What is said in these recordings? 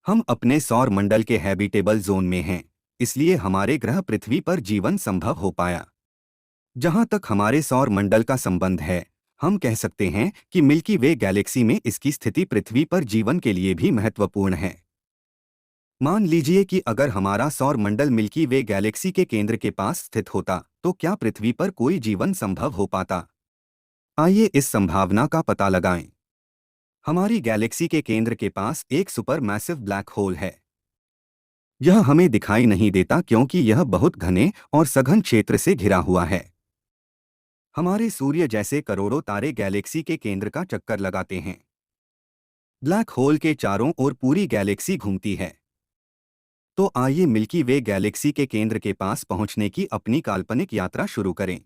हम अपने सौर मंडल के हैबिटेबल जोन में हैं, इसलिए हमारे ग्रह पृथ्वी पर जीवन संभव हो पाया। जहां तक हमारे सौर मंडल का संबंध है, हम कह सकते हैं कि मिल्की वे गैलेक्सी में इसकी स्थिति पृथ्वी पर जीवन के लिए भी महत्वपूर्ण है। मान लीजिए कि अगर हमारा सौर मंडल मिल्की वे गैलेक्सी के केंद्र के पास स्थित होता, तो क्या पृथ्वी पर कोई जीवन संभव हो पाता? आइए इस संभावना का पता लगाएं। हमारी गैलेक्सी के केंद्र के पास एक सुपर मैसिव ब्लैक होल है। यह हमें दिखाई नहीं देता क्योंकि यह बहुत घने और सघन क्षेत्र से घिरा हुआ है। हमारे सूर्य जैसे करोड़ों तारे गैलेक्सी के केंद्र का चक्कर लगाते हैं। ब्लैक होल के चारों ओर पूरी गैलेक्सी घूमती है। तो आइए मिल्की वे गैलेक्सी के केंद्र के पास पहुंचने की अपनी काल्पनिक यात्रा शुरू करें।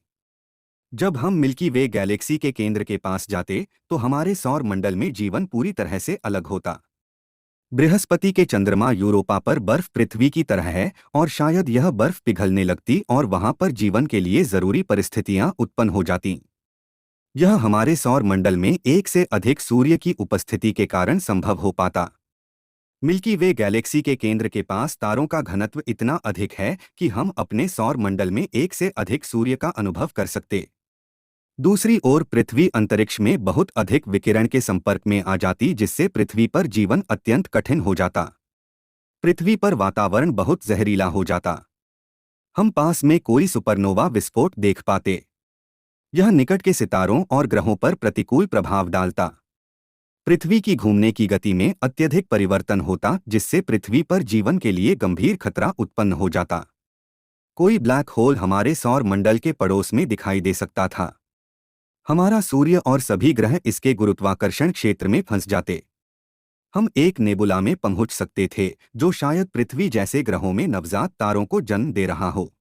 जब हम मिल्की वे गैलेक्सी के केंद्र के पास जाते, तो हमारे सौर मंडल में जीवन पूरी तरह से अलग होता। बृहस्पति के चंद्रमा यूरोपा पर बर्फ पृथ्वी की तरह है, और शायद यह बर्फ पिघलने लगती और वहां पर जीवन के लिए जरूरी परिस्थितियां उत्पन्न हो जाती। यह हमारे सौर मंडल में एक से अधिक सूर्य की उपस्थिति के कारण संभव हो पाता। मिल्की वे गैलेक्सी के केंद्र के पास तारों का घनत्व इतना अधिक है कि हम अपने सौर मंडल में एक से अधिक सूर्य का अनुभव कर सकते। दूसरी ओर पृथ्वी अंतरिक्ष में बहुत अधिक विकिरण के संपर्क में आ जाती, जिससे पृथ्वी पर जीवन अत्यंत कठिन हो जाता। पृथ्वी पर वातावरण बहुत जहरीला हो जाता। हम पास में कोई सुपरनोवा विस्फोट देख पाते। यह निकट के सितारों और ग्रहों पर प्रतिकूल प्रभाव डालता। पृथ्वी की घूमने की गति में अत्यधिक परिवर्तन होता, जिससे पृथ्वी पर जीवन के लिए गंभीर खतरा उत्पन्न हो जाता। कोई ब्लैक होल हमारे सौर मंडल के पड़ोस में दिखाई दे सकता था। हमारा सूर्य और सभी ग्रह इसके गुरुत्वाकर्षण क्षेत्र में फंस जाते। हम एक नेबुला में पहुंच सकते थे, जो शायद पृथ्वी जैसे ग्रहों में नवजात तारों को जन्म दे रहा हो।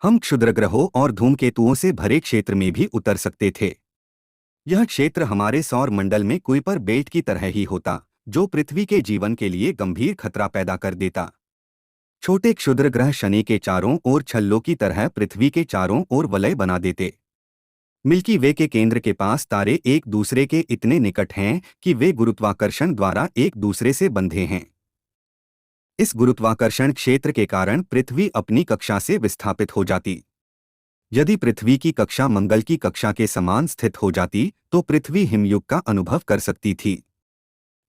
हम क्षुद्रग्रहों और धूमकेतुओं से भरे क्षेत्र में भी उतर सकते थे। यह क्षेत्र हमारे सौर मंडल में कुइपर बेल्ट की तरह ही होता, जो पृथ्वी के जीवन के लिए गंभीर खतरा पैदा कर देता। छोटे क्षुद्र ग्रह शनि के चारों ओर छल्लों की तरह पृथ्वी के चारों ओर वलय बना देते। मिल्की वे के केंद्र के पास तारे एक दूसरे के इतने निकट हैं कि वे गुरुत्वाकर्षण द्वारा एक दूसरे से बंधे हैं। इस गुरुत्वाकर्षण क्षेत्र के कारण पृथ्वी अपनी कक्षा से विस्थापित हो जाती। यदि पृथ्वी की कक्षा मंगल की कक्षा के समान स्थित हो जाती, तो पृथ्वी हिमयुग का अनुभव कर सकती थी।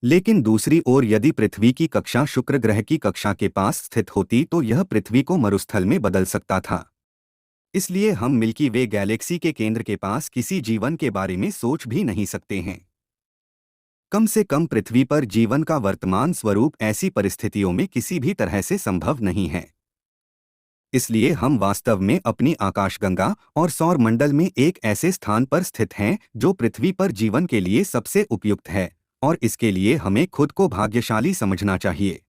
लेकिन दूसरी ओर यदि पृथ्वी की कक्षा शुक्र ग्रह की कक्षा के पास स्थित होती, तो यह पृथ्वी को मरुस्थल में बदल सकता था। इसलिए हम मिल्की वे गैलेक्सी के केंद्र के पास किसी जीवन के बारे में सोच भी नहीं सकते हैं। कम से कम पृथ्वी पर जीवन का वर्तमान स्वरूप ऐसी परिस्थितियों में किसी भी तरह से संभव नहीं है। इसलिए हम वास्तव में अपनी आकाशगंगा और सौर मंडल में एक ऐसे स्थान पर स्थित हैं जो पृथ्वी पर जीवन के लिए सबसे उपयुक्त है, और इसके लिए हमें खुद को भाग्यशाली समझना चाहिए।